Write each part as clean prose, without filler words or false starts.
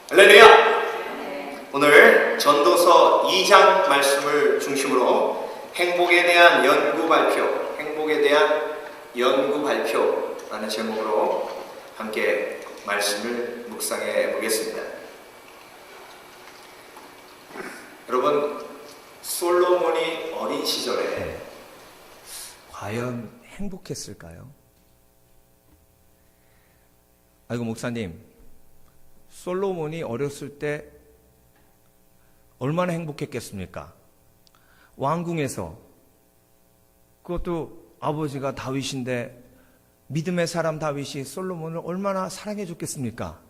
할렐루야! 오늘 전도서 2장 말씀을 중심으로 행복에 대한 연구 발표라는 제목으로 함께 말씀을 묵상해 보겠습니다. 여러분, 솔로몬이 어린 시절에 과연 행복했을까요? 아이고 목사님, 솔로몬이 어렸을 때 얼마나 행복했겠습니까? 왕궁에서, 그것도 아버지가 다윗인데 믿음의 사람 다윗이 솔로몬을 얼마나 사랑해 줬겠습니까?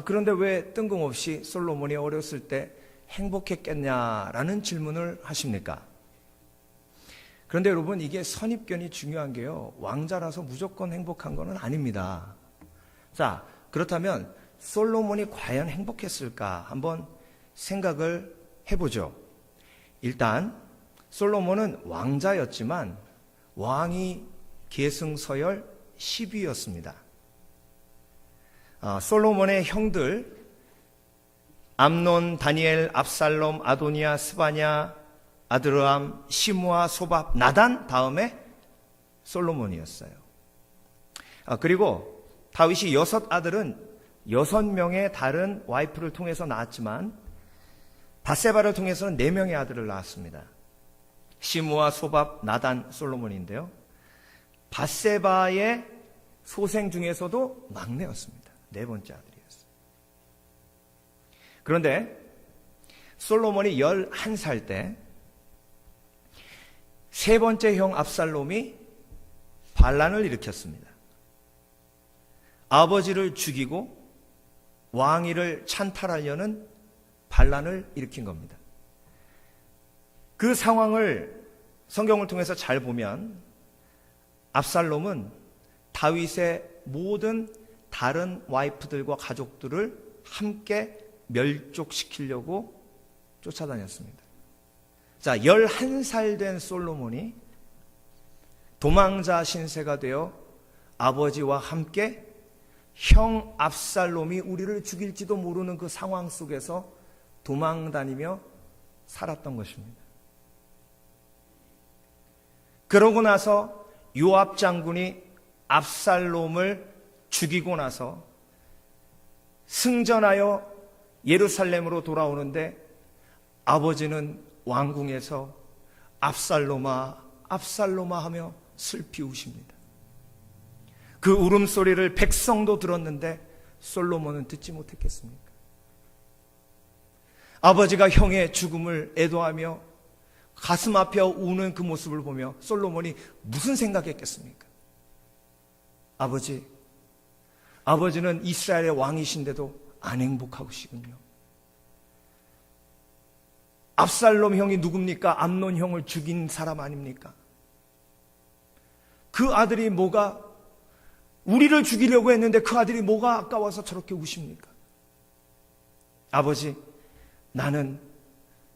그런데 왜 뜬금없이 솔로몬이 어렸을 때 행복했겠냐라는 질문을 하십니까? 그런데 여러분, 이게 선입견이 중요한 게요, 왕자라서 무조건 행복한 건 아닙니다. 자, 그렇다면 솔로몬이 과연 행복했을까 한번 생각을 해보죠. 일단 솔로몬은 왕자였지만 왕위 계승서열 10위였습니다. 솔로몬의 형들 암논, 다니엘, 압살롬, 아도니아, 스바냐, 아드르암, 시므아, 소밥, 나단 다음에 솔로몬이었어요. 그리고 다윗이 6 아들은 6명의 다른 와이프를 통해서 낳았지만 밧세바를 통해서는 4명의 아들을 낳았습니다. 시므아, 소밥, 나단, 솔로몬인데요, 밧세바의 소생 중에서도 막내였습니다. 4번째 아들이었어요. 그런데 솔로몬이 11살 때 3번째 형 압살롬이 반란을 일으켰습니다. 아버지를 죽이고 왕위를 찬탈하려는 반란을 일으킨 겁니다. 그 상황을 성경을 통해서 잘 보면 압살롬은 다윗의 모든 다른 와이프들과 가족들을 함께 멸족시키려고 쫓아다녔습니다. 자, 11살 된 솔로몬이 도망자 신세가 되어 아버지와 함께 형 압살롬이 우리를 죽일지도 모르는 그 상황 속에서 도망다니며 살았던 것입니다. 그러고 나서 요압 장군이 압살롬을 죽이고 나서 승전하여 예루살렘으로 돌아오는데 아버지는 왕궁에서 압살롬아, 압살롬아 하며 슬피 우십니다. 그 울음소리를 백성도 들었는데 솔로몬은 듣지 못했겠습니까? 아버지가 형의 죽음을 애도하며 가슴 아파 우는 그 모습을 보며 솔로몬이 무슨 생각했겠습니까? 아버지는 이스라엘의 왕이신데도 안 행복하시군요. 압살롬 형이 누굽니까? 암논 형을 죽인 사람 아닙니까? 그 아들이 뭐가, 우리를 죽이려고 했는데 그 아들이 뭐가 아까워서 저렇게 우십니까? 아버지, 나는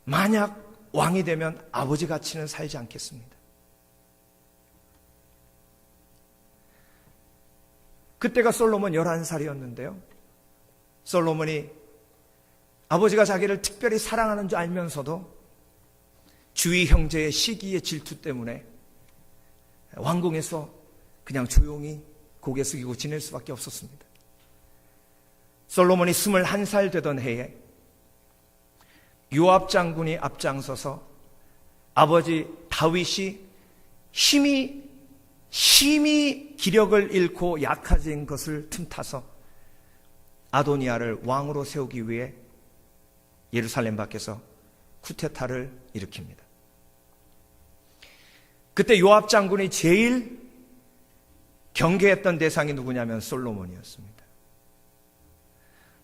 만약 왕이 되면 아버지 같이는 살지 않겠습니다. 그때가 솔로몬 11살이었는데요. 솔로몬이 아버지가 자기를 특별히 사랑하는 줄 알면서도 주위 형제의 시기의 질투 때문에 왕궁에서 그냥 조용히 고개 숙이고 지낼 수밖에 없었습니다. 솔로몬이 21살 되던 해에 요압 장군이 앞장서서 아버지 다윗이 심히 기력을 잃고 약해진 것을 틈타서 아도니아를 왕으로 세우기 위해 예루살렘 밖에서 쿠데타를 일으킵니다. 그때 요압 장군이 제일 경계했던 대상이 누구냐면 솔로몬이었습니다.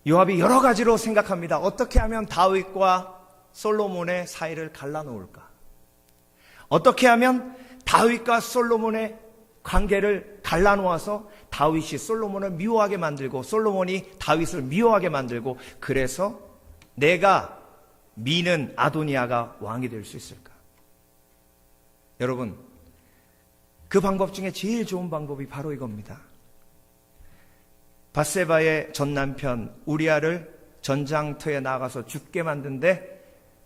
요압이 여러 가지로 생각합니다. 어떻게 하면 다윗과 솔로몬의 사이를 갈라놓을까? 어떻게 하면 다윗과 솔로몬의 관계를 갈라놓아서 다윗이 솔로몬을 미워하게 만들고 솔로몬이 다윗을 미워하게 만들고, 그래서 내가 미는 아도니아가 왕이 될 수 있을까? 여러분, 그 방법 중에 제일 좋은 방법이 바로 이겁니다. 밧세바의 전 남편 우리아를 전장터에 나가서 죽게 만든데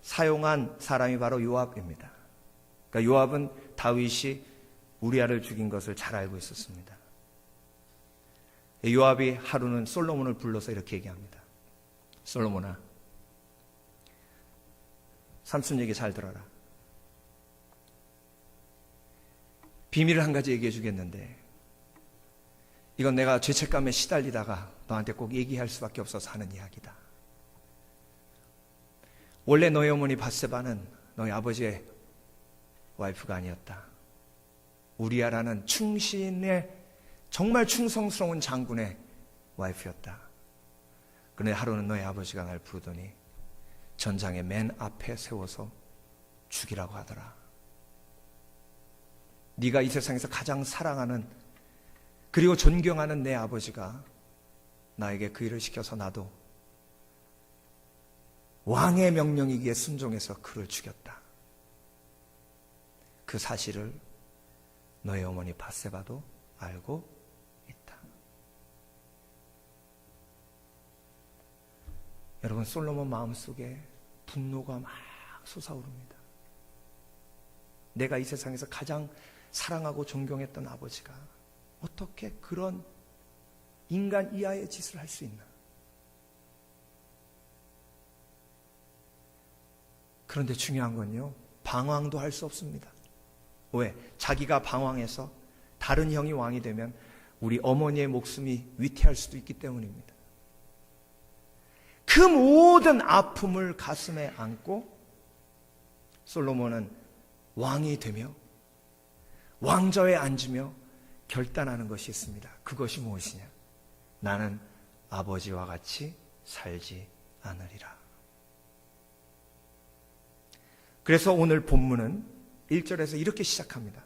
사용한 사람이 바로 요압입니다. 그러니까 요압은 다윗이 우리아를 죽인 것을 잘 알고 있었습니다. 요압이 하루는 솔로몬을 불러서 이렇게 얘기합니다. 솔로몬아, 삼손 얘기 잘 들어라. 비밀을 한 가지 얘기해 주겠는데 이건 내가 죄책감에 시달리다가 너한테 꼭 얘기할 수밖에 없어서 하는 이야기다. 원래 너희 어머니 밧세바는 너희 아버지의 와이프가 아니었다. 우리아라는 충신의 정말 충성스러운 장군의 와이프였다. 그런데 하루는 너희 아버지가 날 부르더니 전장의 맨 앞에 세워서 죽이라고 하더라. 네가 이 세상에서 가장 사랑하는 그리고 존경하는 내 아버지가 나에게 그 일을 시켜서 나도 왕의 명령이기에 순종해서 그를 죽였다. 그 사실을 너의 어머니 밧세바도 알고 있다. 여러분, 솔로몬 마음속에 분노가 막 솟아오릅니다. 내가 이 세상에서 가장 사랑하고 존경했던 아버지가 어떻게 그런 인간 이하의 짓을 할 수 있나? 그런데 중요한 건요, 방황도 할 수 없습니다. 왜? 자기가 방황해서 다른 형이 왕이 되면 우리 어머니의 목숨이 위태할 수도 있기 때문입니다. 그 모든 아픔을 가슴에 안고 솔로몬은 왕이 되며 왕좌에 앉으며 결단하는 것이 있습니다. 그것이 무엇이냐? 나는 아버지와 같이 살지 않으리라. 그래서 오늘 본문은 1절에서 이렇게 시작합니다.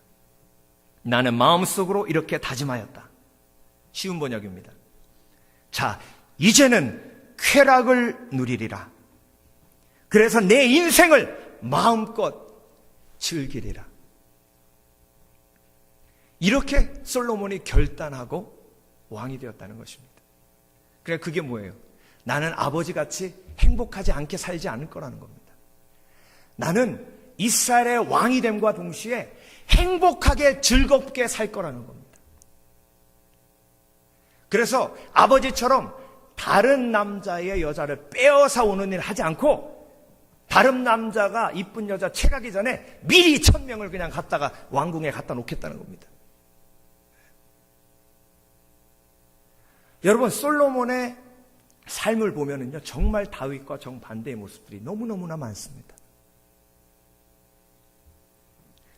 나는 마음속으로 이렇게 다짐하였다. 쉬운 번역입니다. 자, 이제는 쾌락을 누리리라. 그래서 내 인생을 마음껏 즐기리라. 이렇게 솔로몬이 결단하고 왕이 되었다는 것입니다. 그러니까 그게 뭐예요? 나는 아버지같이 행복하지 않게 살지 않을 거라는 겁니다. 나는 이스라엘의 왕이 됨과 동시에 행복하게 즐겁게 살 거라는 겁니다. 그래서 아버지처럼 다른 남자의 여자를 빼앗아 오는 일을 하지 않고 다른 남자가 이쁜 여자 채가기 전에 미리 1000명을 그냥 갖다가 왕궁에 갖다 놓겠다는 겁니다. 여러분, 솔로몬의 삶을 보면은요, 정말 다윗과 정반대의 모습들이 너무너무나 많습니다.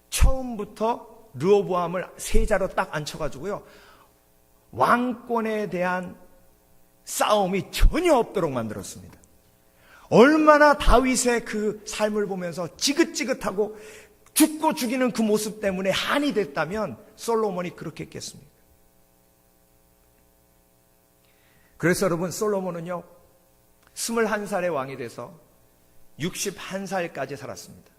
처음부터 르호보암을 세자로 딱 앉혀가지고요, 왕권에 대한 싸움이 전혀 없도록 만들었습니다. 얼마나 다윗의 그 삶을 보면서 지긋지긋하고 죽고 죽이는 그 모습 때문에 한이 됐다면 솔로몬이 그렇게 했겠습니까? 그래서 여러분, 솔로몬은요 21살의 왕이 돼서 61살까지 살았습니다.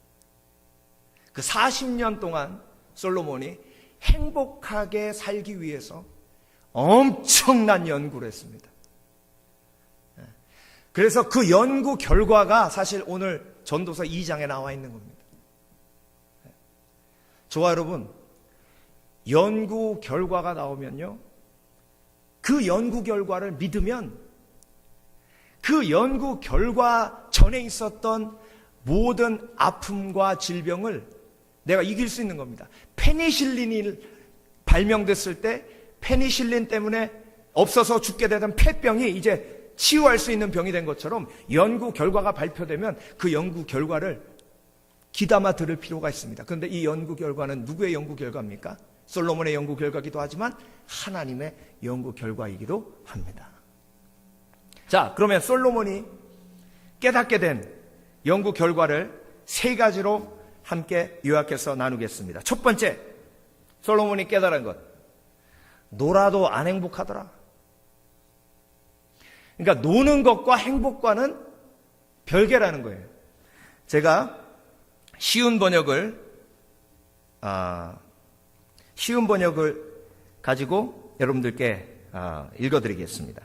그 40년 동안 솔로몬이 행복하게 살기 위해서 엄청난 연구를 했습니다. 그래서 그 연구 결과가 사실 오늘 전도서 2장에 나와 있는 겁니다. 저와 여러분, 연구 결과가 나오면요, 그 연구 결과를 믿으면 그 연구 결과 전에 있었던 모든 아픔과 질병을 내가 이길 수 있는 겁니다. 페니실린이 발명됐을 때 페니실린 때문에 없어서 죽게 되던 폐병이 이제 치유할 수 있는 병이 된 것처럼 연구 결과가 발표되면 그 연구 결과를 귀담아 들을 필요가 있습니다. 그런데 이 연구 결과는 누구의 연구 결과입니까? 솔로몬의 연구 결과이기도 하지만 하나님의 연구 결과이기도 합니다. 자, 그러면 솔로몬이 깨닫게 된 연구 결과를 3가지로 함께 요약해서 나누겠습니다. 첫 번째, 솔로몬이 깨달은 것. 놀아도 안 행복하더라. 그러니까 노는 것과 행복과는 별개라는 거예요. 제가 쉬운 번역을 가지고 여러분들께 읽어드리겠습니다.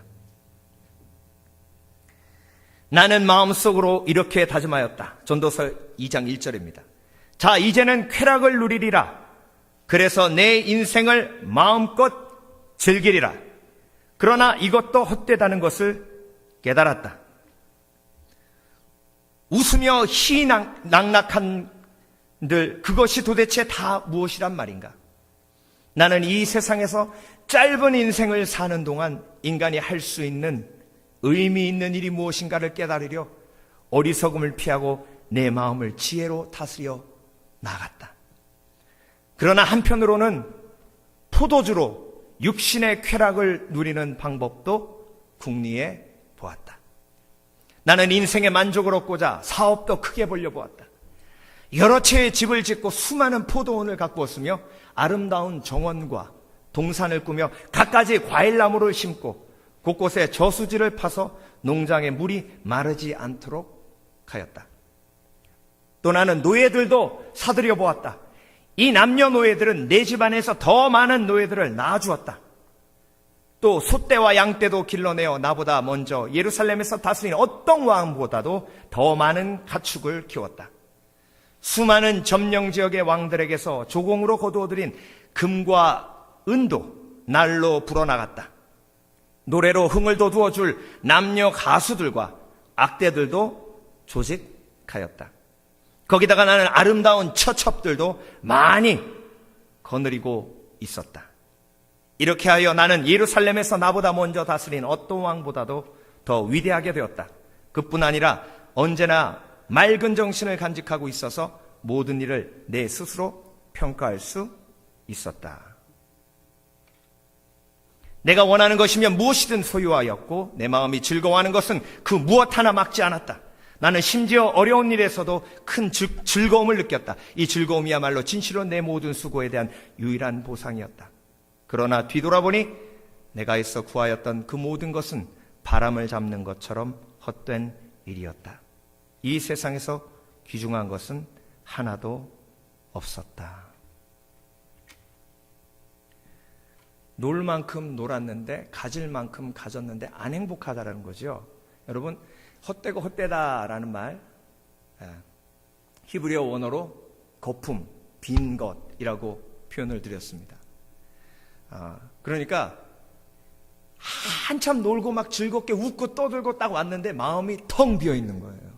나는 마음속으로 이렇게 다짐하였다. 전도서 2장 1절입니다. 자, 이제는 쾌락을 누리리라. 그래서 내 인생을 마음껏 즐기리라. 그러나 이것도 헛되다는 것을 깨달았다. 웃으며 희낙낙한들, 그것이 도대체 다 무엇이란 말인가? 나는 이 세상에서 짧은 인생을 사는 동안 인간이 할 수 있는 의미 있는 일이 무엇인가를 깨달으려 어리석음을 피하고 내 마음을 지혜로 다스려 나갔다. 그러나 한편으로는 포도주로 육신의 쾌락을 누리는 방법도 궁리해 보았다. 나는 인생의 만족을 얻고자 사업도 크게 벌려보았다. 여러 채의 집을 짓고 수많은 포도원을 가꾸었으며 아름다운 정원과 동산을 꾸며 갖가지 과일나무를 심고 곳곳에 저수지를 파서 농장에 물이 마르지 않도록 하였다. 또 나는 노예들도 사들여 보았다. 이 남녀노예들은 내 집안에서 더 많은 노예들을 낳아주었다. 또 소떼와 양떼도 길러내어 나보다 먼저 예루살렘에서 다스린 어떤 왕보다도 더 많은 가축을 키웠다. 수많은 점령지역의 왕들에게서 조공으로 거두어들인 금과 은도 날로 불어나갔다. 노래로 흥을 돋우어줄 남녀 가수들과 악대들도 조직하였다. 거기다가 나는 아름다운 처첩들도 많이 거느리고 있었다. 이렇게 하여 나는 예루살렘에서 나보다 먼저 다스린 어떤 왕보다도 더 위대하게 되었다. 그뿐 아니라 언제나 맑은 정신을 간직하고 있어서 모든 일을 내 스스로 평가할 수 있었다. 내가 원하는 것이면 무엇이든 소유하였고 내 마음이 즐거워하는 것은 그 무엇 하나 막지 않았다. 나는 심지어 어려운 일에서도 큰 즐거움을 느꼈다. 이 즐거움이야말로 진실로 내 모든 수고에 대한 유일한 보상이었다. 그러나 뒤돌아보니 내가 애써 구하였던 그 모든 것은 바람을 잡는 것처럼 헛된 일이었다. 이 세상에서 귀중한 것은 하나도 없었다. 놀 만큼 놀았는데 가질 만큼 가졌는데 안 행복하다라는 거죠. 여러분, 헛되고 헛되다라는 말, 히브리어 원어로 거품, 빈 것이라고 표현을 드렸습니다. 그러니까 한참 놀고 막 즐겁게 웃고 떠들고 딱 왔는데 마음이 텅 비어 있는 거예요.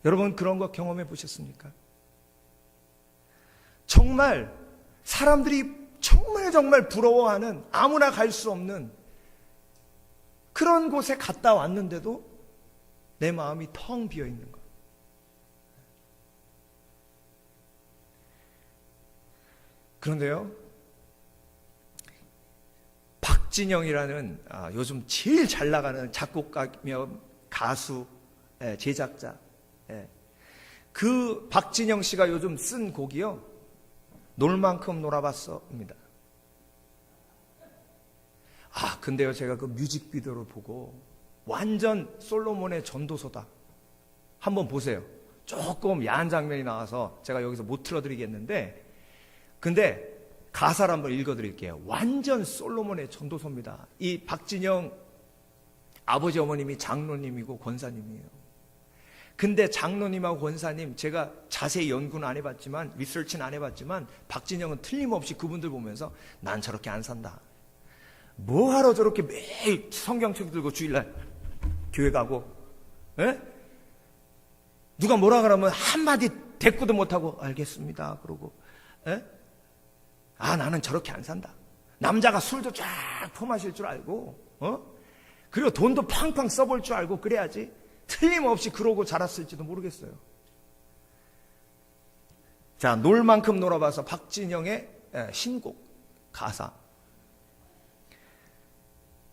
여러분, 그런 거 경험해 보셨습니까? 정말 사람들이 정말 부러워하는, 아무나 갈 수 없는 그런 곳에 갔다 왔는데도 내 마음이 텅 비어 있는 거예요. 그런데요, 박진영이라는 요즘 제일 잘 나가는 작곡가며 가수, 제작자, 그 박진영 씨가 요즘 쓴 곡이요, 놀 만큼 놀아봤어입니다. 근데요, 제가 그 뮤직비디오를 보고 완전 솔로몬의 전도서다. 한번 보세요. 조금 야한 장면이 나와서 제가 여기서 못 틀어드리겠는데, 근데 가사를 한번 읽어드릴게요. 완전 솔로몬의 전도서입니다. 이 박진영 아버지 어머님이 장로님이고 권사님이에요. 근데 장로님하고 권사님, 제가 자세히 연구는 안 해봤지만, 리서치는 안 해봤지만, 박진영은 틀림없이 그분들 보면서 난 저렇게 안 산다. 뭐하러 저렇게 매일 성경책 들고 주일날 교회 가고, 누가 뭐라 그러면 한마디 대꾸도 못하고 알겠습니다 그러고, 나는 저렇게 안 산다. 남자가 술도 쫙 퍼마실 줄 알고, 그리고 돈도 팡팡 써볼 줄 알고 그래야지. 틀림없이 그러고 자랐을지도 모르겠어요. 자, 놀 만큼 놀아봐서 박진영의 신곡 가사.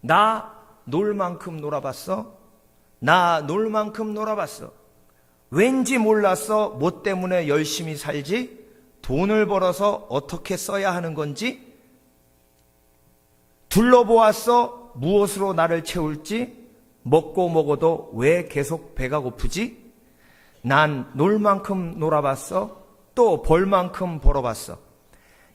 나 놀 만큼 놀아봤어. 나 놀 만큼 놀아봤어. 왠지 몰랐어. 뭐 때문에 열심히 살지? 돈을 벌어서 어떻게 써야 하는 건지? 둘러보았어. 무엇으로 나를 채울지? 먹고 먹어도 왜 계속 배가 고프지? 난 놀 만큼 놀아봤어. 또 벌 만큼 벌어봤어.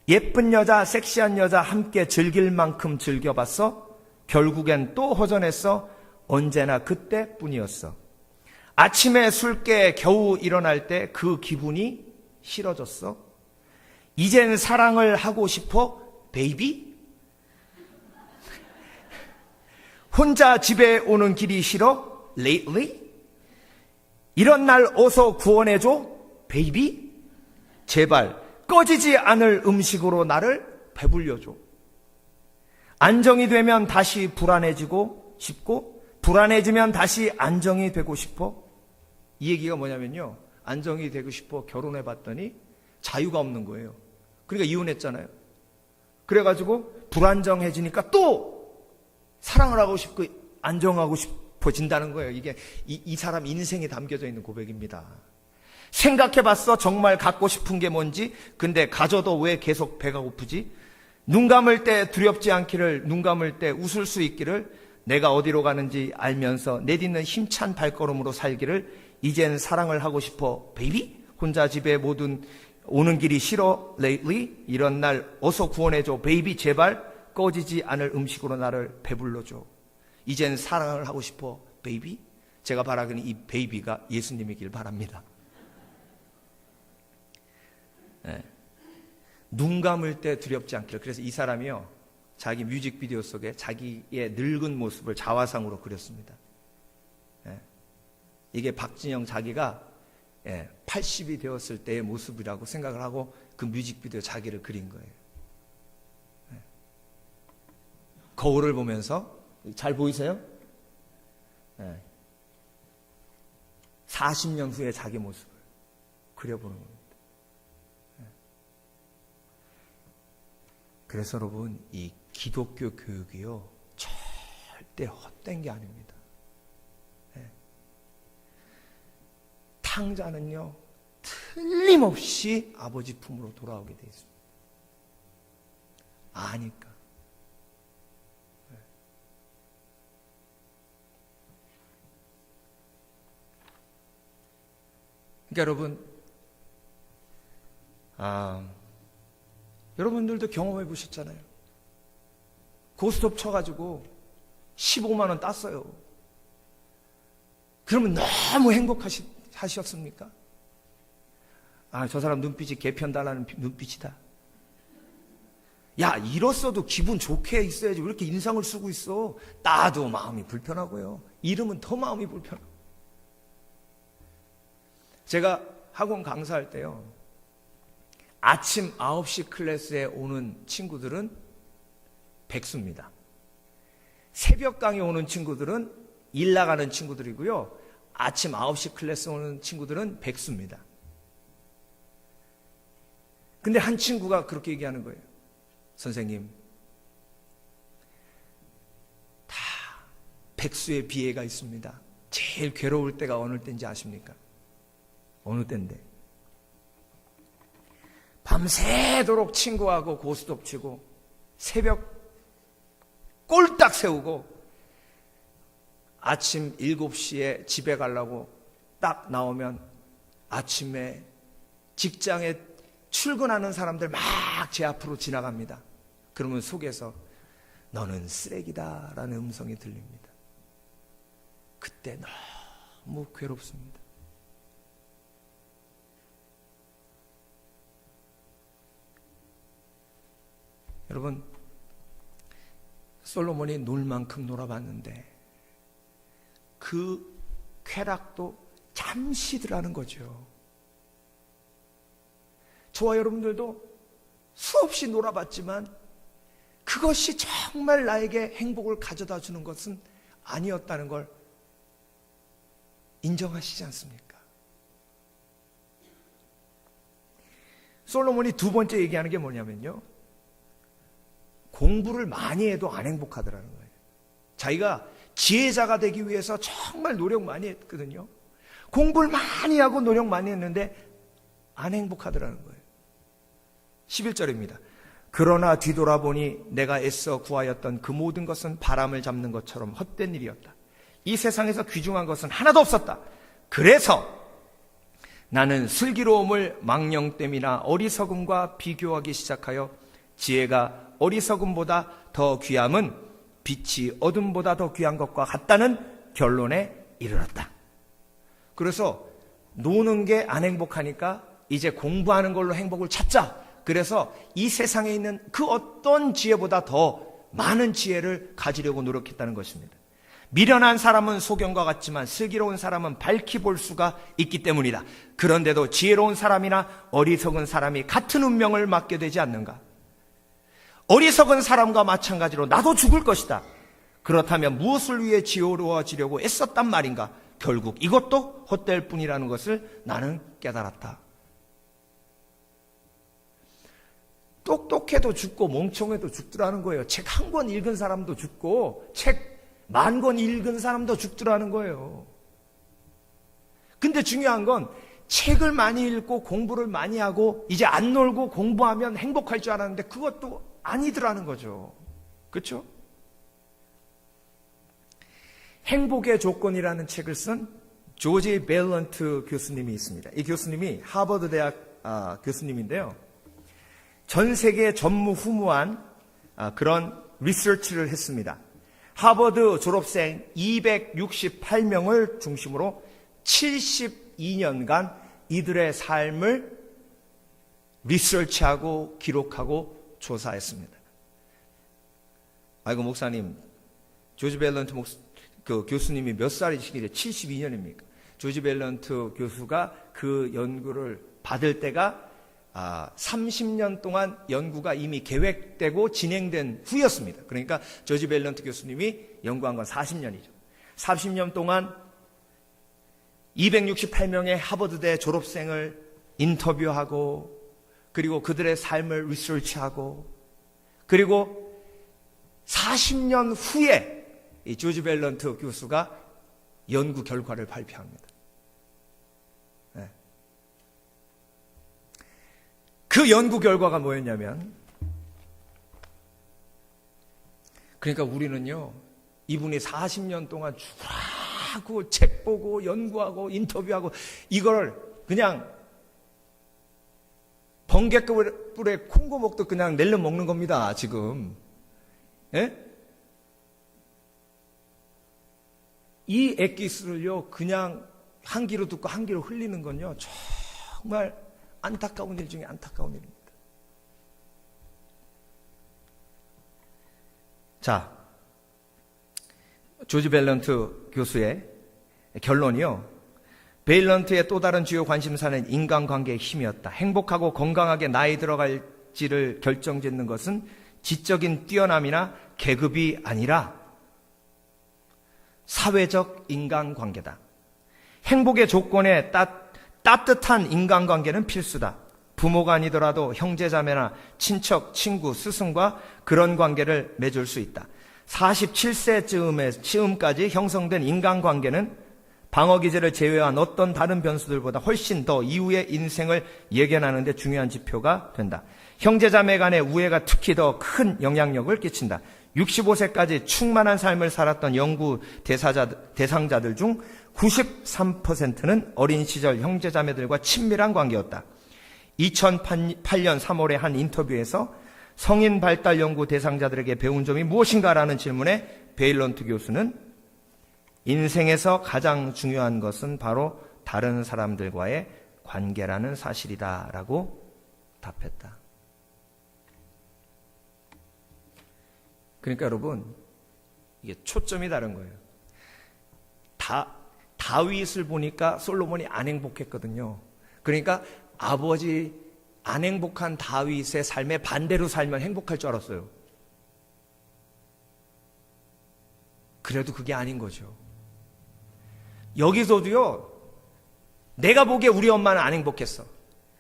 예쁜 여자, 섹시한 여자 함께 즐길 만큼 즐겨봤어? 결국엔 또 허전했어? 언제나 그때뿐이었어. 아침에 술 깨 겨우 일어날 때 그 기분이 싫어졌어? 이젠 사랑을 하고 싶어? 베이비? 혼자 집에 오는 길이 싫어? Lately? 이런 날 어서 구원해줘? 베이비? 제발 꺼지지 않을 음식으로 나를 배불려줘. 안정이 되면 다시 불안해지고 싶고, 불안해지면 다시 안정이 되고 싶어. 이 얘기가 뭐냐면요, 안정이 되고 싶어 결혼해봤더니 자유가 없는 거예요. 그러니까 이혼했잖아요. 그래가지고 불안정해지니까 또 사랑을 하고 싶고 안정하고 싶어진다는 거예요. 이게 이 사람 인생에 담겨져 있는 고백입니다. 생각해봤어? 정말 갖고 싶은 게 뭔지? 근데 가져도 왜 계속 배가 고프지? 눈 감을 때 두렵지 않기를, 눈 감을 때 웃을 수 있기를, 내가 어디로 가는지 알면서 내딛는 힘찬 발걸음으로 살기를, 이젠 사랑을 하고 싶어 베이비? 혼자 집에 모든 오는 길이 싫어 lately? 이런 날 어서 구원해줘 베이비. 제발 꺼지지 않을 음식으로 나를 배불러줘. 이젠 사랑을 하고 싶어 베이비. 제가 바라기는 이 베이비가 예수님이길 바랍니다. 네. 눈 감을 때 두렵지 않기를. 그래서 이 사람이요, 자기 뮤직비디오 속에 자기의 늙은 모습을 자화상으로 그렸습니다. 네. 이게 박진영 자기가 80이 되었을 때의 모습이라고 생각을 하고 그 뮤직비디오 자기를 그린 거예요. 네. 거울을 보면서, 잘 보이세요? 네. 40년 후에 자기 모습을 그려보는 겁니다. 그래서 여러분, 이 기독교 교육이요, 절대 헛된 게 아닙니다. 네. 탕자는요, 틀림없이 아버지 품으로 돌아오게 되어 있습니다. 아니까. 네. 그러니까 여러분, 여러분들도 경험해 보셨잖아요. 고스톱 쳐가지고 15만 원 땄어요. 그러면 너무 행복하셨습니까? 저 사람 눈빛이 개편 달라는 눈빛이다. 야, 이랬어도 기분 좋게 있어야지 왜 이렇게 인상을 쓰고 있어? 나도 마음이 불편하고요. 이러면 더 마음이 불편하고. 제가 학원 강사할 때요, 아침 9시 클래스에 오는 친구들은 백수입니다. 새벽 강의 오는 친구들은 일 나가는 친구들이고요, 아침 9시 클래스 오는 친구들은 백수입니다. 근데 한 친구가 그렇게 얘기하는 거예요. 선생님, 다 백수의 비애가 있습니다. 제일 괴로울 때가 어느 때인지 아십니까? 어느 때인데? 밤새도록 친구하고 고스톱 치고 새벽 꼴딱 세우고 아침 7시에 집에 가려고 딱 나오면 아침에 직장에 출근하는 사람들 막 제 앞으로 지나갑니다. 그러면 속에서 너는 쓰레기다 라는 음성이 들립니다. 그때 너무 괴롭습니다. 여러분, 솔로몬이 놀 만큼 놀아봤는데 그 쾌락도 잠시더라는 거죠. 저와 여러분들도 수없이 놀아봤지만 그것이 정말 나에게 행복을 가져다 주는 것은 아니었다는 걸 인정하시지 않습니까? 솔로몬이 두 번째 얘기하는 게 뭐냐면요, 공부를 많이 해도 안 행복하더라는 거예요. 자기가 지혜자가 되기 위해서 정말 노력 많이 했거든요. 공부를 많이 하고 노력 많이 했는데 안 행복하더라는 거예요. 11절입니다. 그러나 뒤돌아보니 내가 애써 구하였던 그 모든 것은 바람을 잡는 것처럼 헛된 일이었다. 이 세상에서 귀중한 것은 하나도 없었다. 그래서 나는 슬기로움을 망령됨이나 어리석음과 비교하기 시작하여 지혜가 어리석음보다 더 귀함은 빛이 어둠보다 더 귀한 것과 같다는 결론에 이르렀다. 그래서 노는 게 안 행복하니까 이제 공부하는 걸로 행복을 찾자. 그래서 이 세상에 있는 그 어떤 지혜보다 더 많은 지혜를 가지려고 노력했다는 것입니다. 미련한 사람은 소경과 같지만 슬기로운 사람은 밝히 볼 수가 있기 때문이다. 그런데도 지혜로운 사람이나 어리석은 사람이 같은 운명을 맞게 되지 않는가? 어리석은 사람과 마찬가지로 나도 죽을 것이다. 그렇다면 무엇을 위해 지혜로워지려고 애썼단 말인가? 결국 이것도 헛될 뿐이라는 것을 나는 깨달았다. 똑똑해도 죽고 멍청해도 죽더라는 거예요. 책 한 권 읽은 사람도 죽고 책 10,000권 읽은 사람도 죽더라는 거예요. 근데 중요한 건 책을 많이 읽고 공부를 많이 하고 이제 안 놀고 공부하면 행복할 줄 알았는데 그것도 아니더라는 거죠. 그렇죠? 행복의 조건이라는 책을 쓴 조지 벨런트 교수님이 있습니다. 이 교수님이 하버드 대학 교수님인데요. 전 세계에 전무후무한 그런 리서치를 했습니다. 하버드 졸업생 268명을 중심으로 72년간 이들의 삶을 리서치하고 기록하고 조사했습니다. 아이고 목사님, 조지 벨런트 그 교수님이 몇 살이시길래 72년입니까? 조지 벨런트 교수가 그 연구를 받을 때가 30년 동안 연구가 이미 계획되고 진행된 후였습니다. 그러니까 조지 벨런트 교수님이 연구한 건 40년이죠. 40년 동안 268명의 하버드대 졸업생을 인터뷰하고 그리고 그들의 삶을 리서치하고 그리고 40년 후에 이 조지 벨런트 교수가 연구 결과를 발표합니다. 네. 그 연구 결과가 뭐였냐면, 그러니까 우리는요, 이분이 40년 동안 쭉 하고 책 보고 연구하고 인터뷰하고 이걸 그냥 번개불에 콩고 먹도 그냥 내려 먹는 겁니다, 지금. 예? 이 엑기스를요, 그냥 한 귀로 듣고 한 귀로 흘리는 건요, 정말 안타까운 일 중에 안타까운 일입니다. 자, 조지 벨런트 교수의 결론이요, 벨런트의 또 다른 주요 관심사는 인간관계의 힘이었다. 행복하고 건강하게 나이 들어갈지를 결정짓는 것은 지적인 뛰어남이나 계급이 아니라 사회적 인간관계다. 행복의 조건에 따뜻한 인간관계는 필수다. 부모가 아니더라도 형제자매나 친척, 친구, 스승과 그런 관계를 맺을 수 있다. 47세쯤까지 형성된 인간관계는 방어기제를 제외한 어떤 다른 변수들보다 훨씬 더 이후의 인생을 예견하는 데 중요한 지표가 된다. 형제자매 간의 우애가 특히 더 큰 영향력을 끼친다. 65세까지 충만한 삶을 살았던 연구 대상자들 중 93%는 어린 시절 형제자매들과 친밀한 관계였다. 2008년 3월에 한 인터뷰에서 성인 발달 연구 대상자들에게 배운 점이 무엇인가라는 질문에 베일런트 교수는 인생에서 가장 중요한 것은 바로 다른 사람들과의 관계라는 사실이다라고 답했다. 그러니까 여러분, 이게 초점이 다른 거예요. 다윗을 보니까 솔로몬이 안 행복했거든요. 그러니까 아버지 안 행복한 다윗의 삶에 반대로 살면 행복할 줄 알았어요. 그래도 그게 아닌 거죠. 여기서도요, 내가 보기에 우리 엄마는 안 행복했어.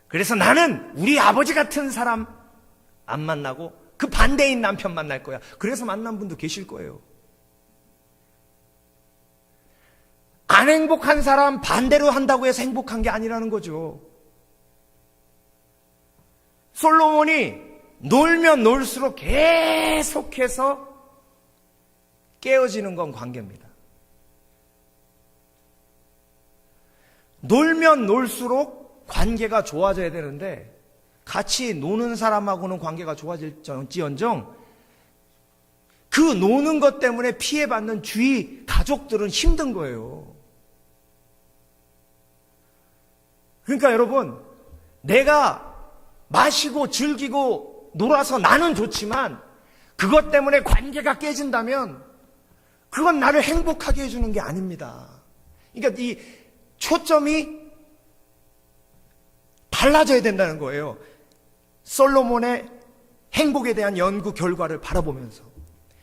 그래서 나는 우리 아버지 같은 사람 안 만나고 그 반대인 남편 만날 거야. 그래서 만난 분도 계실 거예요. 안 행복한 사람 반대로 한다고 해서 행복한 게 아니라는 거죠. 솔로몬이 놀면 놀수록 계속해서 깨어지는 건 관계입니다. 놀면 놀수록 관계가 좋아져야 되는데 같이 노는 사람하고는 관계가 좋아질지언정 그 노는 것 때문에 피해받는 주위 가족들은 힘든 거예요. 그러니까 여러분, 내가 마시고 즐기고 놀아서 나는 좋지만 그것 때문에 관계가 깨진다면 그건 나를 행복하게 해주는 게 아닙니다. 그러니까 이 초점이 달라져야 된다는 거예요. 솔로몬의 행복에 대한 연구 결과를 바라보면서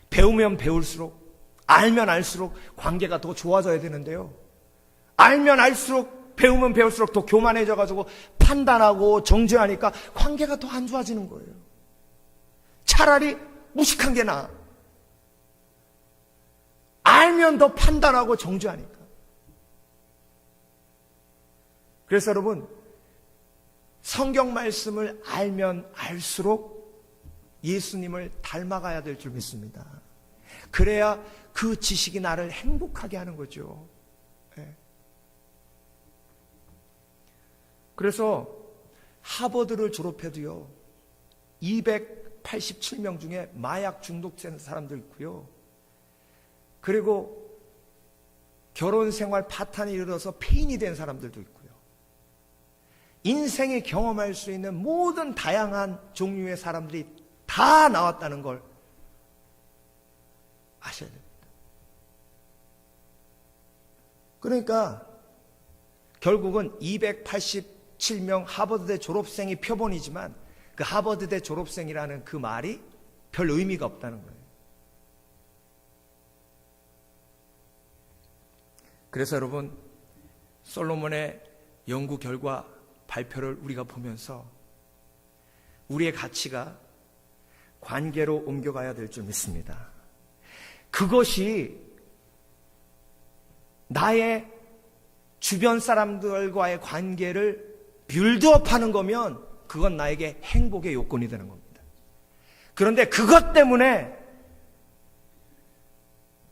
배우면 배울수록, 알면 알수록 관계가 더 좋아져야 되는데요. 알면 알수록, 배우면 배울수록 더 교만해져가지고 판단하고 정죄하니까 관계가 더 안 좋아지는 거예요. 차라리 무식한 게 나아. 알면 더 판단하고 정죄하니까. 그래서 여러분, 성경 말씀을 알면 알수록 예수님을 닮아가야 될 줄 믿습니다. 그래야 그 지식이 나를 행복하게 하는 거죠. 네. 그래서 하버드를 졸업해도요, 287명 중에 마약 중독된 사람도 있고요. 그리고 결혼 생활 파탄이 일어서 폐인이 된 사람들도 있고요. 인생에 경험할 수 있는 모든 다양한 종류의 사람들이 다 나왔다는 걸 아셔야 됩니다. 그러니까 결국은 287명 하버드대 졸업생이 표본이지만 그 하버드대 졸업생이라는 그 말이 별 의미가 없다는 거예요. 그래서 여러분, 솔로몬의 연구 결과 발표를 우리가 보면서 우리의 가치가 관계로 옮겨가야 될 줄 믿습니다. 그것이 나의 주변 사람들과의 관계를 빌드업하는 거면 그건 나에게 행복의 요건이 되는 겁니다. 그런데 그것 때문에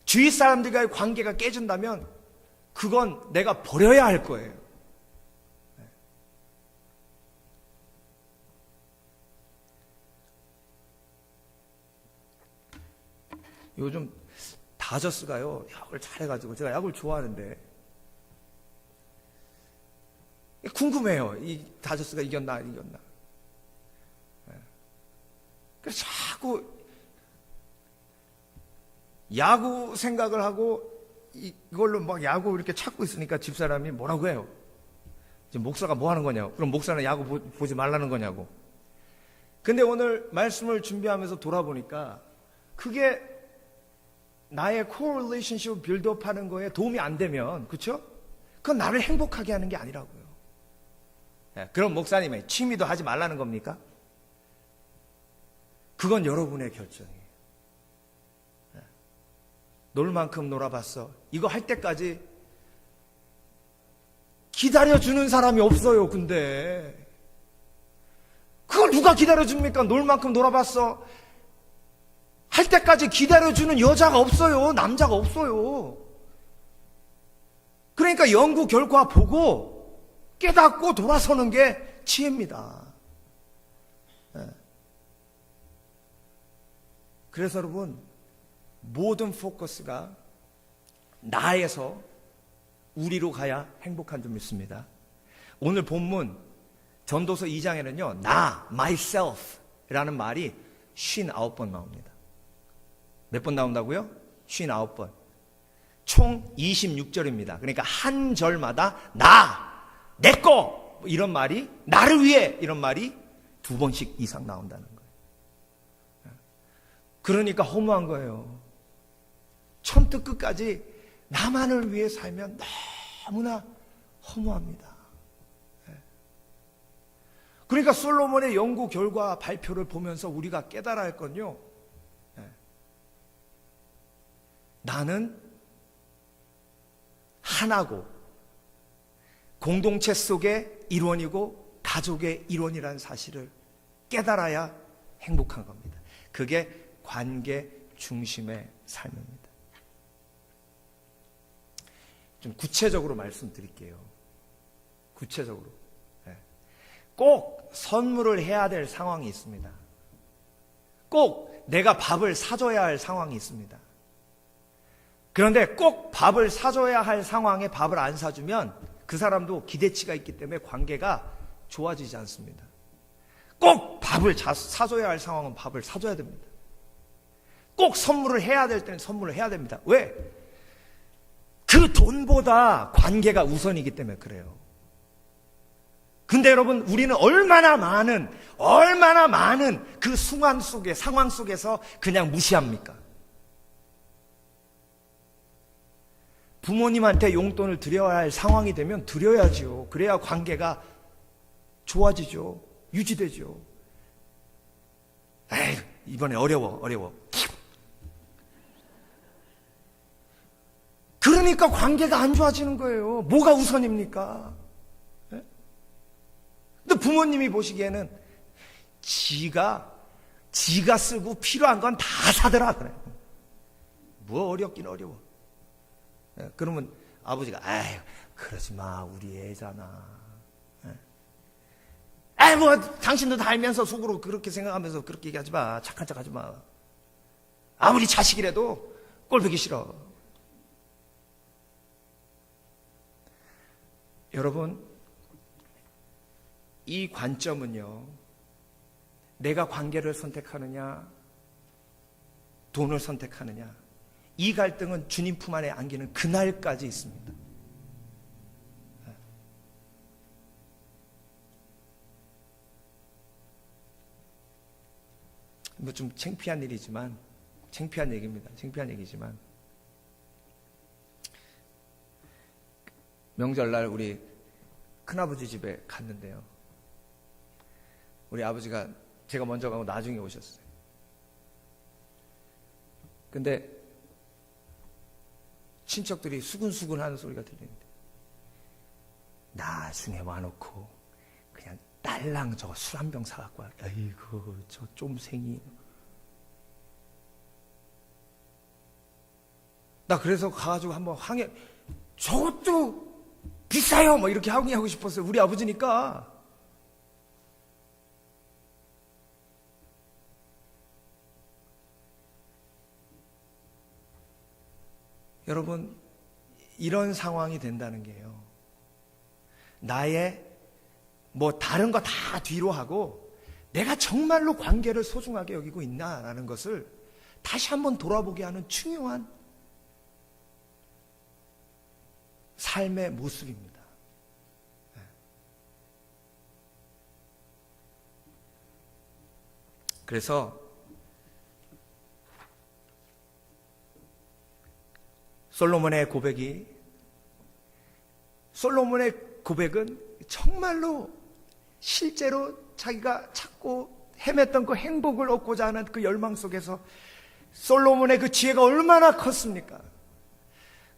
주위 사람들과의 관계가 깨진다면 그건 내가 버려야 할 거예요. 요즘 다저스가요, 야구를 잘해가지고 제가 야구를 좋아하는데 궁금해요. 이 다저스가 이겼나 안 이겼나. 그래서 자꾸 야구 생각을 하고 이걸로 막 야구 이렇게 찾고 있으니까 집사람이 뭐라고 해요. 지금 목사가 뭐 하는 거냐고. 그럼 목사는 야구 보지 말라는 거냐고. 근데 오늘 말씀을 준비하면서 돌아보니까 그게 나의 코릴레이션십을 빌드업하는 거에 도움이 안 되면, 그렇죠? 그건 나를 행복하게 하는 게 아니라고요. 그럼 목사님의 취미도 하지 말라는 겁니까? 그건 여러분의 결정이에요. 놀 만큼 놀아봤어. 이거 할 때까지 기다려주는 사람이 없어요. 근데 그걸 누가 기다려줍니까? 놀 만큼 놀아봤어. 할 때까지 기다려주는 여자가 없어요. 남자가 없어요. 그러니까 연구 결과 보고 깨닫고 돌아서는 게 지혜입니다. 그래서 여러분, 모든 포커스가 나에서 우리로 가야 행복한 줄 믿습니다. 오늘 본문 전도서 2장에는요, 나, myself 라는 말이 59번 나옵니다. 몇 번 나온다고요? 59번. 총 26절입니다. 그러니까 한 절마다 나, 내꺼 이런 말이, 나를 위해 이런 말이 2번씩 이상 나온다는 거예요. 그러니까 허무한 거예요. 처음부터 끝까지 나만을 위해 살면 너무나 허무합니다. 그러니까 솔로몬의 연구 결과 발표를 보면서 우리가 깨달아야 할 건요, 나는 하나고 공동체 속의 일원이고 가족의 일원이라는 사실을 깨달아야 행복한 겁니다. 그게 관계 중심의 삶입니다. 좀 구체적으로 말씀드릴게요. 구체적으로. 꼭 선물을 해야 될 상황이 있습니다. 꼭 내가 밥을 사줘야 할 상황이 있습니다. 그런데 꼭 밥을 사줘야 할 상황에 밥을 안 사주면 그 사람도 기대치가 있기 때문에 관계가 좋아지지 않습니다. 꼭 밥을 사줘야 할 상황은 밥을 사줘야 됩니다. 꼭 선물을 해야 될 때는 선물을 해야 됩니다. 왜? 그 돈보다 관계가 우선이기 때문에 그래요. 근데 여러분, 우리는 얼마나 많은 그 상황 속에서 그냥 무시합니까? 부모님한테 용돈을 드려야 할 상황이 되면 드려야죠. 그래야 관계가 좋아지죠. 유지되죠. 에이, 이번에 어려워. 그러니까 관계가 안 좋아지는 거예요. 뭐가 우선입니까? 네? 근데 부모님이 보시기에는 지가 쓰고 필요한 건 다 사더라 그래. 뭐 어렵긴 어려워. 네? 그러면 아버지가 아유 그러지 마 우리 애잖아. 네? 아이 뭐 당신도 다 알면서 속으로 그렇게 생각하면서 그렇게 얘기하지 마. 착한 척하지 마. 아무리 자식이라도 꼴보기 싫어. 여러분, 이 관점은요, 내가 관계를 선택하느냐, 돈을 선택하느냐, 이 갈등은 주님 품 안에 안기는 그날까지 있습니다. 뭐 좀 창피한 얘기지만 명절날 우리 큰아버지 집에 갔는데요. 우리 아버지가 제가 먼저 가고 나중에 오셨어요. 근데 친척들이 수근수근 하는 소리가 들리는데 나중에 와놓고 그냥 딸랑 저거 술 한 병 사갖고 와. 아이고 저 쫌생이. 나 그래서 가가지고 한번 항해. 저것도 비싸요 뭐 이렇게 항의하고 싶었어요. 우리 아버지니까. 여러분, 이런 상황이 된다는 게요, 나의 뭐 다른 거 다 뒤로 하고 내가 정말로 관계를 소중하게 여기고 있나라는 것을 다시 한번 돌아보게 하는 중요한 삶의 모습입니다. 그래서 솔로몬의 고백은 정말로 실제로 자기가 찾고 헤맸던 그 행복을 얻고자 하는 그 열망 속에서 솔로몬의 그 지혜가 얼마나 컸습니까?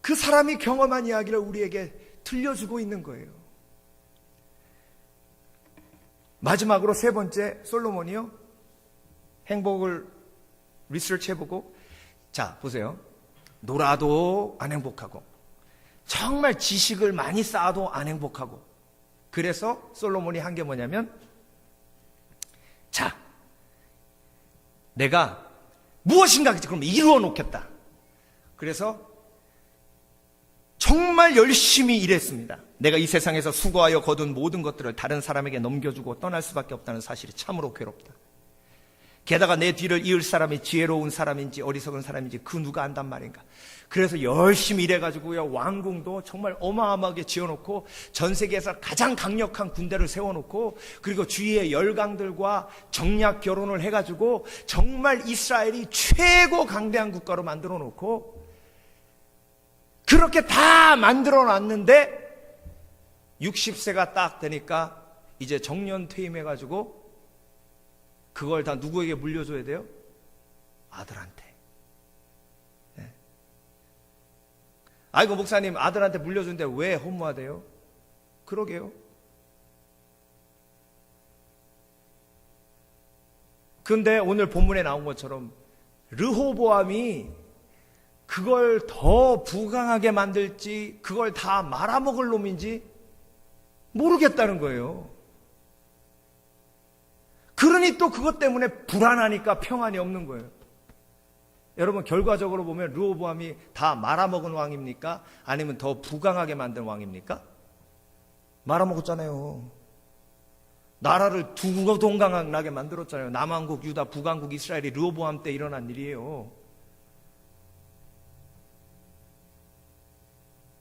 그 사람이 경험한 이야기를 우리에게 들려주고 있는 거예요. 마지막으로 세 번째, 솔로몬이요, 행복을 리서치해보고, 자 보세요. 놀아도 안 행복하고, 정말 지식을 많이 쌓아도 안 행복하고, 그래서 솔로몬이 한 게 뭐냐면, 자, 내가 무엇인가 그럼 이루어 놓겠다. 그래서 정말 열심히 일했습니다. 내가 이 세상에서 수고하여 거둔 모든 것들을 다른 사람에게 넘겨주고 떠날 수밖에 없다는 사실이 참으로 괴롭다. 게다가 내 뒤를 이을 사람이 지혜로운 사람인지 어리석은 사람인지 그 누가 안단 말인가. 그래서 열심히 일해가지고요, 왕궁도 정말 어마어마하게 지어놓고 전 세계에서 가장 강력한 군대를 세워놓고, 그리고 주위의 열강들과 정략 결혼을 해가지고 정말 이스라엘이 최고 강대한 국가로 만들어 놓고, 그렇게 다 만들어 놨는데 60세가 딱 되니까 이제 정년 퇴임해가지고 그걸 다 누구에게 물려줘야 돼요? 아들한테. 네. 아이고 목사님, 아들한테 물려준데 왜 허무하대요? 그러게요. 근데 오늘 본문에 나온 것처럼 르호보암이 그걸 더 부강하게 만들지, 그걸 다 말아먹을 놈인지 모르겠다는 거예요. 그러니 또 그것 때문에 불안하니까 평안이 없는 거예요. 여러분, 결과적으로 보면 르호보암이 다 말아먹은 왕입니까? 아니면 더 부강하게 만든 왕입니까? 말아먹었잖아요. 나라를 두 동강하게 만들었잖아요. 남왕국, 유다, 북왕국, 이스라엘이 르호보암 때 일어난 일이에요.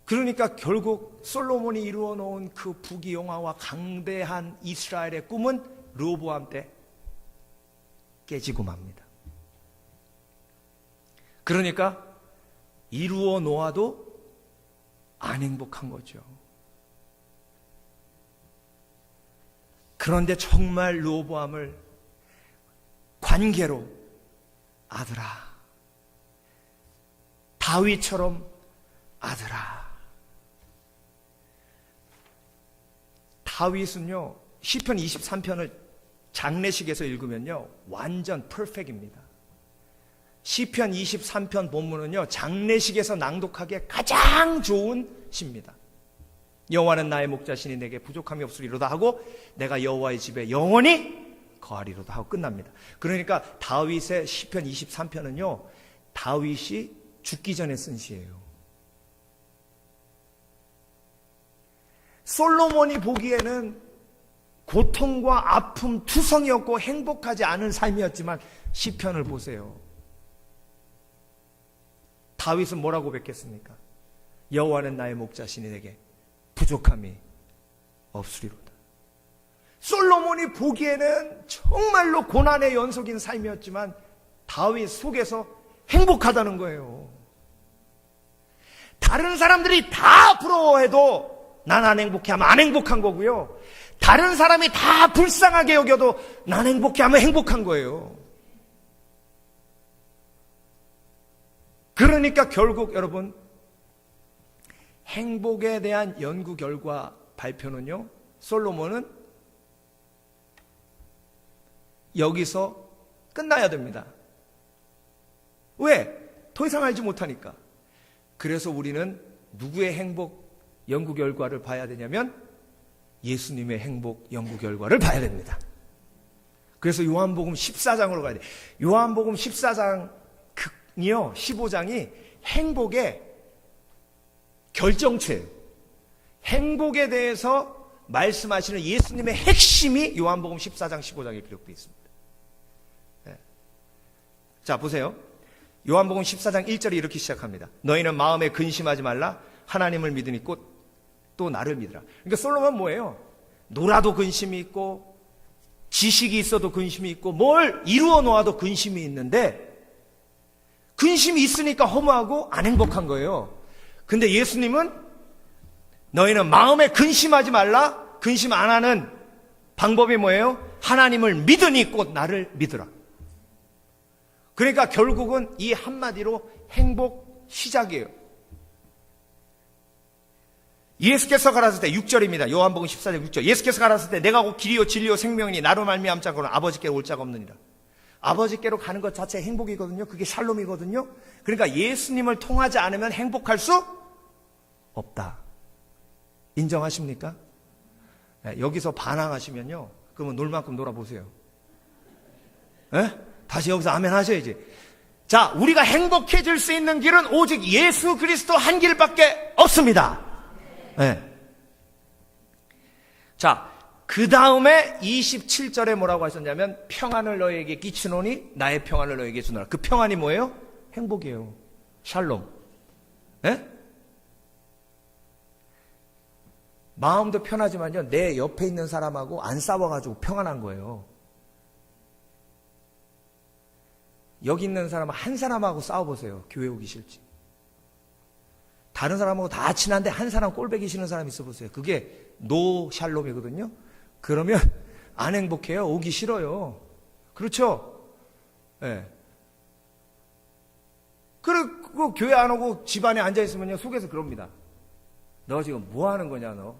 그러니까 결국 솔로몬이 이루어 놓은 그 부귀영화와 강대한 이스라엘의 꿈은 르호보암 때 깨지고 맙니다. 그러니까 이루어 놓아도 안 행복한 거죠. 그런데 정말 르호보암을 관계로 아들아, 다윗처럼 아들아. 다윗은요, 시편 23편을 장례식에서 읽으면요, 완전 퍼펙트입니다. 시편 23편 본문은요, 장례식에서 낭독하기에 가장 좋은 시입니다. 여호와는 나의 목자시니 내게 부족함이 없으리로다 하고 내가 여호와의 집에 영원히 거하리로다 하고 끝납니다. 그러니까 다윗의 시편 23편은요, 다윗이 죽기 전에 쓴 시예요. 솔로몬이 보기에는 고통과 아픔 투성이었고 행복하지 않은 삶이었지만 시편을 보세요. 다윗은 뭐라고 고백했습니까? 여호와는 나의 목자시니 내게 부족함이 없으리로다. 솔로몬이 보기에는 정말로 고난의 연속인 삶이었지만 다윗 속에서 행복하다는 거예요. 다른 사람들이 다 부러워해도 난 안 행복해 하면 안 행복한 거고요. 다른 사람이 다 불쌍하게 여겨도 난 행복해 하면 행복한 거예요. 그러니까 결국 여러분, 행복에 대한 연구 결과 발표는요, 솔로몬은 여기서 끝나야 됩니다. 왜? 더 이상 알지 못하니까. 그래서 우리는 누구의 행복 연구 결과를 봐야 되냐면 예수님의 행복 연구 결과를 봐야 됩니다. 그래서 요한복음 14장으로 가야 돼요. 요한복음 14장이요, 15장이 행복의 결정체예요. 행복에 대해서 말씀하시는 예수님의 핵심이 요한복음 14장, 15장에 기록되어 있습니다. 네. 자, 보세요. 요한복음 14장 1절이 이렇게 시작합니다. 너희는 마음에 근심하지 말라. 하나님을 믿으니 또 나를 믿으라. 그러니까 솔로몬은 뭐예요? 놀아도 근심이 있고 지식이 있어도 근심이 있고 뭘 이루어 놓아도 근심이 있는데 근심이 있으니까 허무하고 안 행복한 거예요. 근데 예수님은 너희는 마음에 근심하지 말라. 근심 안 하는 방법이 뭐예요? 하나님을 믿으니 곧 나를 믿으라. 그러니까 결국은 이 한마디로 행복 시작이에요. 예수께서 가라사대 때 6절입니다. 요한복음 14장 6절. 예수께서 가라사대 때 내가 곧 길이요 진리요 생명이니 나로 말미암지 않고는 아버지께로 올 자가 없느니라. 아버지께로 가는 것 자체 행복이거든요. 그게 샬롬이거든요. 그러니까 예수님을 통하지 않으면 행복할 수 없다. 인정하십니까? 네, 여기서 반항하시면요, 그러면 놀 만큼 놀아보세요. 네? 다시 여기서 아멘 하셔야지. 자, 우리가 행복해질 수 있는 길은 오직 예수 그리스도 한 길밖에 없습니다. 네. 자, 그 다음에 27절에 뭐라고 하셨냐면 평안을 너에게 끼치노니 나의 평안을 너에게 주노라. 그 평안이 뭐예요? 행복이에요. 샬롬. 네? 마음도 편하지만요, 내 옆에 있는 사람하고 안 싸워가지고 평안한 거예요. 여기 있는 사람 한 사람하고 싸워보세요. 교회 오기 싫지. 다른 사람하고 다 친한데 한 사람 꼴배기 싫은 사람 있어 보세요. 그게 노 샬롬이거든요. 그러면 안 행복해요. 오기 싫어요. 그렇죠? 예. 네. 그리고 교회 안 오고 집안에 앉아있으면요, 속에서 그럽니다. 너 지금 뭐 하는 거냐, 너?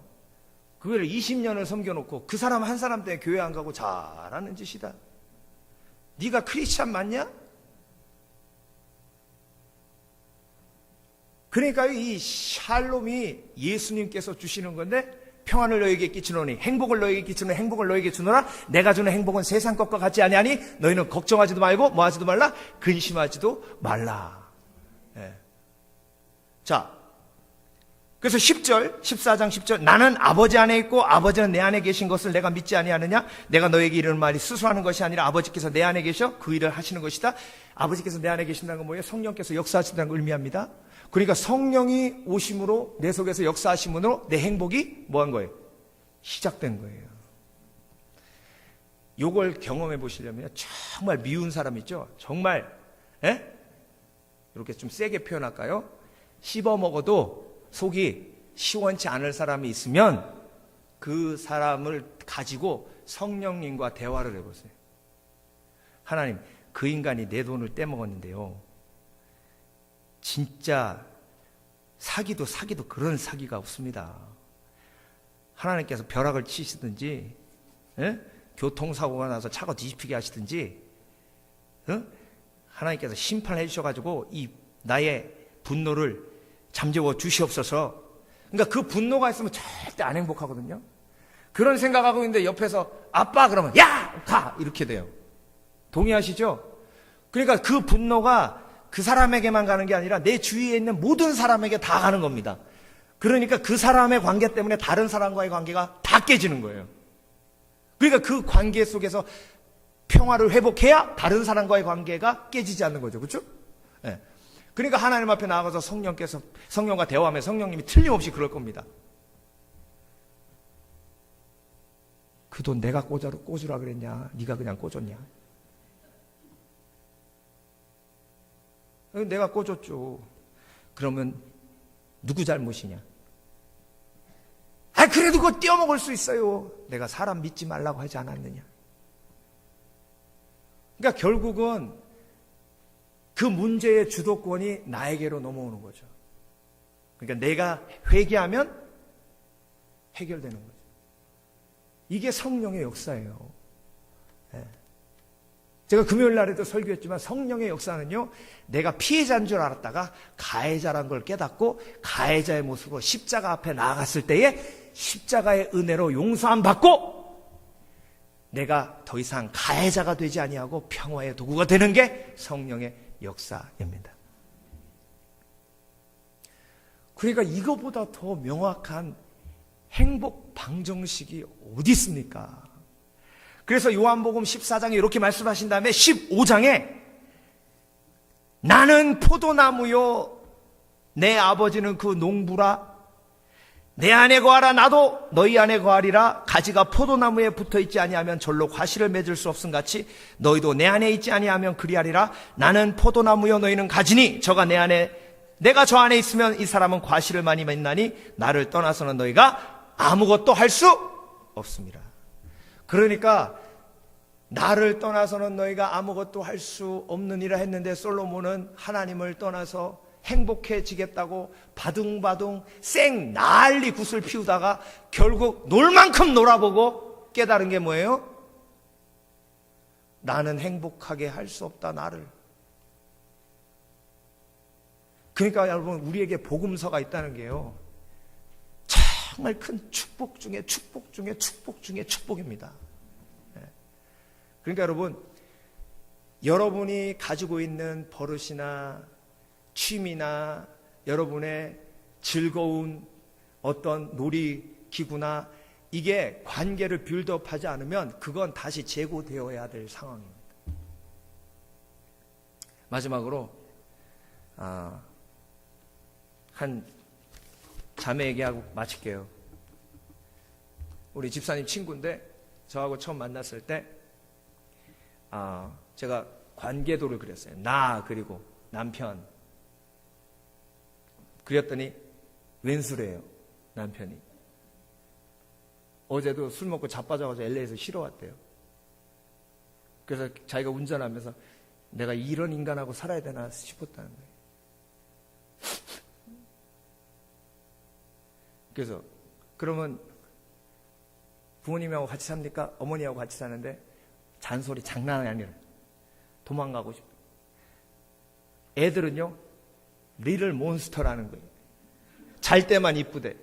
교회를 20년을 섬겨놓고 그 사람 한 사람 때문에 교회 안 가고 잘하는 짓이다. 네가 크리스찬 맞냐? 그러니까 이 샬롬이 예수님께서 주시는 건데 평안을 너에게 끼치노니 행복을 너에게 끼치노니 행복을 너에게 주노라. 내가 주는 행복은 세상 것과 같지 아니하니 너희는 걱정하지도 말고 뭐하지도 말라 근심하지도 말라. 예. 자, 그래서 10절 14장 10절 나는 아버지 안에 있고 아버지는 내 안에 계신 것을 내가 믿지 아니하느냐. 내가 너에게 이르는 말이 스스로 하는 것이 아니라 아버지께서 내 안에 계셔 그 일을 하시는 것이다. 아버지께서 내 안에 계신다는 건 뭐예요? 성령께서 역사하신다는 걸 의미합니다. 그러니까 성령이 오심으로 내 속에서 역사하심으로 내 행복이 뭐한 거예요? 시작된 거예요. 요걸 경험해 보시려면 정말 미운 사람 있죠? 정말 이렇게 좀 세게 표현할까요? 씹어 먹어도 속이 시원치 않을 사람이 있으면 그 사람을 가지고 성령님과 대화를 해보세요. 하나님, 그 인간이 내 돈을 떼먹었는데요. 진짜 사기도 그런 사기가 없습니다. 하나님께서 벼락을 치시든지 교통사고가 나서 차가 뒤집히게 하시든지 하나님께서 심판해 주셔가지고 이 나의 분노를 잠재워 주시옵소서. 그러니까 그 분노가 있으면 절대 안 행복하거든요. 그런 생각하고 있는데 옆에서 아빠 그러면 야! 가! 이렇게 돼요. 동의하시죠? 그러니까 그 분노가 그 사람에게만 가는 게 아니라 내 주위에 있는 모든 사람에게 다 가는 겁니다. 그러니까 그 사람의 관계 때문에 다른 사람과의 관계가 다 깨지는 거예요. 그러니까 그 관계 속에서 평화를 회복해야 다른 사람과의 관계가 깨지지 않는 거죠. 그렇죠? 네. 그러니까 하나님 앞에 나아가서 성령과 대화하면 성령님이 틀림없이 그럴 겁니다. 그 돈 내가 꽂으라 그랬냐? 네가 그냥 꽂았냐? 내가 꽂았죠. 그러면 누구 잘못이냐? 그래도 그거 떼어먹을 수 있어요. 내가 사람 믿지 말라고 하지 않았느냐? 그러니까 결국은 그 문제의 주도권이 나에게로 넘어오는 거죠. 그러니까 내가 회개하면 해결되는 거죠. 이게 성령의 역사예요. 제가 금요일 날에도 설교했지만 성령의 역사는요, 내가 피해자인 줄 알았다가 가해자란 걸 깨닫고 가해자의 모습으로 십자가 앞에 나아갔을 때에 십자가의 은혜로 용서함 받고 내가 더 이상 가해자가 되지 아니하고 평화의 도구가 되는 게 성령의 역사입니다. 그러니까 이거보다 더 명확한 행복 방정식이 어디 있습니까? 그래서 요한복음 14장에 이렇게 말씀하신 다음에 15장에 나는 포도나무요 내 아버지는 그 농부라 내 안에 거하라 나도 너희 안에 거하리라. 가지가 포도나무에 붙어있지 아니하면 절로 과실을 맺을 수 없음같이 너희도 내 안에 있지 아니하면 그리하리라. 나는 포도나무요 너희는 가지니 저가 내 안에 내가 저 안에 있으면 이 사람은 과실을 많이 맺나니 나를 떠나서는 너희가 아무것도 할 수 없습니다. 그러니까 나를 떠나서는 너희가 아무것도 할 수 없느니라 했는데 솔로몬은 하나님을 떠나서 행복해지겠다고 바둥바둥 쌩 난리 굿을 피우다가 결국 놀 만큼 놀아보고 깨달은 게 뭐예요? 나는 행복하게 할 수 없다 나를. 그러니까 여러분 우리에게 복음서가 있다는 게요 정말 큰 축복 중에 축복 중에 축복 중에 축복입니다. 그러니까 여러분 여러분이 가지고 있는 버릇이나 취미나 여러분의 즐거운 어떤 놀이기구나 이게 관계를 빌드업하지 않으면 그건 다시 재고되어야 될 상황입니다. 마지막으로 한 자매 얘기하고 마칠게요. 우리 집사님 친구인데 저하고 처음 만났을 때 제가 관계도를 그렸어요. 나 그리고 남편 그렸더니 왼수래요. 남편이 어제도 술 먹고 자빠져가지고 LA에서 쉬러 왔대요. 그래서 자기가 운전하면서 내가 이런 인간하고 살아야 되나 싶었다는 거예요. 그래서 그러면 부모님하고 같이 삽니까? 어머니하고 같이 사는데 잔소리 장난이 아니라 도망가고 싶어. 애들은요 리를 몬스터라는 거예요. 잘 때만 이쁘대.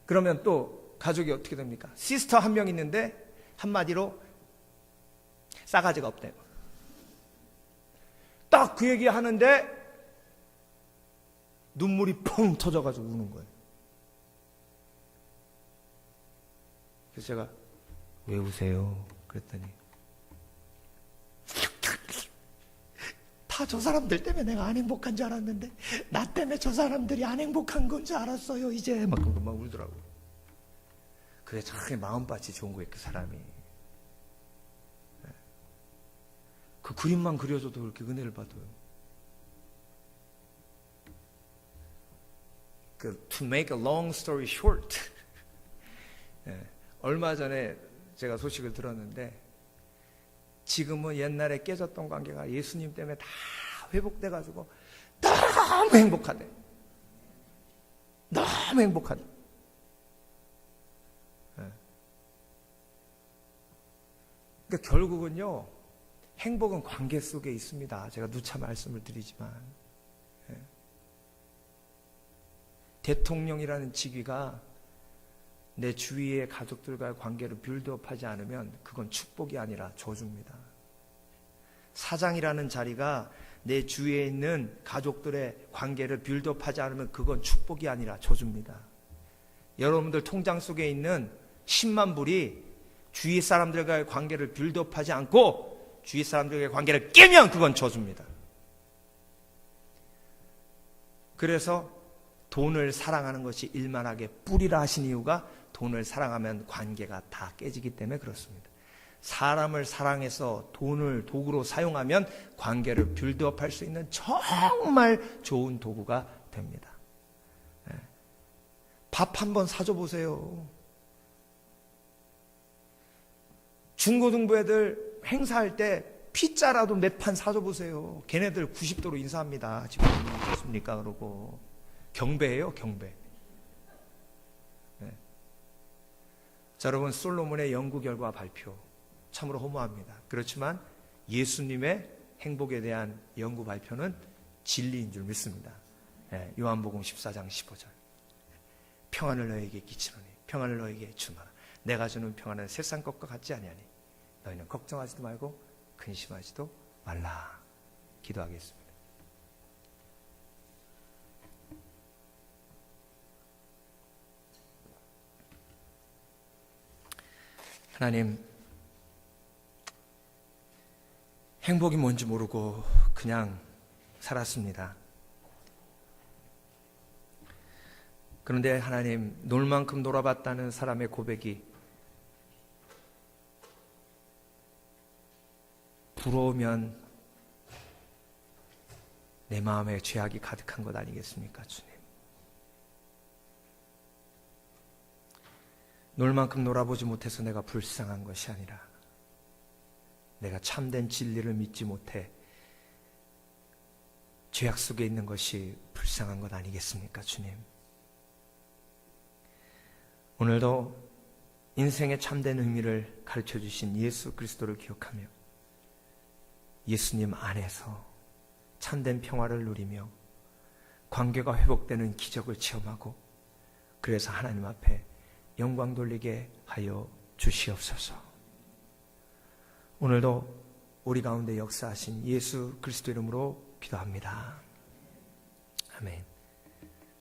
그러면 또 가족이 어떻게 됩니까? 시스터 한 명 있는데 한마디로 싸가지가 없대요. 딱 그 얘기 하는데 눈물이 펑 터져가지고 우는 거예요. 그래서 제가 왜 우세요? 그랬더니 다 저 사람들 때문에 내가 안 행복한 줄 알았는데 나 때문에 저 사람들이 안 행복한 건 줄 알았어요. 이제 막 울더라고요. 그게 참 마음밭이 좋은 거예요. 그 사람이. 그 그림만 그려줘도 그렇게 은혜를 받아요. To make a long story short, 얼마 전에 제가 소식을 들었는데 지금은 옛날에 깨졌던 관계가 예수님 때문에 다 회복돼가지고 너무 행복하대. 너무 행복하대. 그러니까 결국은요, 행복은 관계 속에 있습니다. 제가 누차 말씀을 드리지만 대통령이라는 직위가 내 주위의 가족들과의 관계를 빌드업하지 않으면 그건 축복이 아니라 저주입니다. 사장이라는 자리가 내 주위에 있는 가족들의 관계를 빌드업하지 않으면 그건 축복이 아니라 저주입니다. 여러분들 통장 속에 있는 10만 불이 주위 사람들과의 관계를 빌드업하지 않고 주위 사람들과의 관계를 깨면 그건 저주입니다. 그래서 돈을 사랑하는 것이 일만하게 뿌리라 하신 이유가 돈을 사랑하면 관계가 다 깨지기 때문에 그렇습니다. 사람을 사랑해서 돈을 도구로 사용하면 관계를 빌드업할 수 있는 정말 좋은 도구가 됩니다. 밥 한번 사줘 보세요. 중고등부 애들 행사할 때 피자라도 몇 판 사줘 보세요. 걔네들 90도로 인사합니다. 지금 어떻습니까? 그러고 경배예요, 경배. 자, 여러분, 솔로몬의 연구 결과 발표 참으로 허무합니다. 그렇지만 예수님의 행복에 대한 연구 발표는 진리인 줄 믿습니다. 요한복음 14장 15절. 평안을 너에게 끼치노니 평안을 너에게 주노라. 내가 주는 평안은 세상 것과 같지 아니하니 너희는 걱정하지도 말고 근심하지도 말라. 기도하겠습니다. 하나님, 행복이 뭔지 모르고 그냥 살았습니다. 그런데 하나님, 놀 만큼 놀아봤다는 사람의 고백이 부러우면 내 마음에 죄악이 가득한 것 아니겠습니까, 주님? 놀 만큼 놀아보지 못해서 내가 불쌍한 것이 아니라 내가 참된 진리를 믿지 못해 죄악 속에 있는 것이 불쌍한 것 아니겠습니까, 주님? 오늘도 인생의 참된 의미를 가르쳐 주신 예수 그리스도를 기억하며 예수님 안에서 참된 평화를 누리며 관계가 회복되는 기적을 체험하고 그래서 하나님 앞에 영광 돌리게 하여 주시옵소서. 오늘도 우리 가운데 역사하신 예수 그리스도 이름으로 기도합니다. 아멘.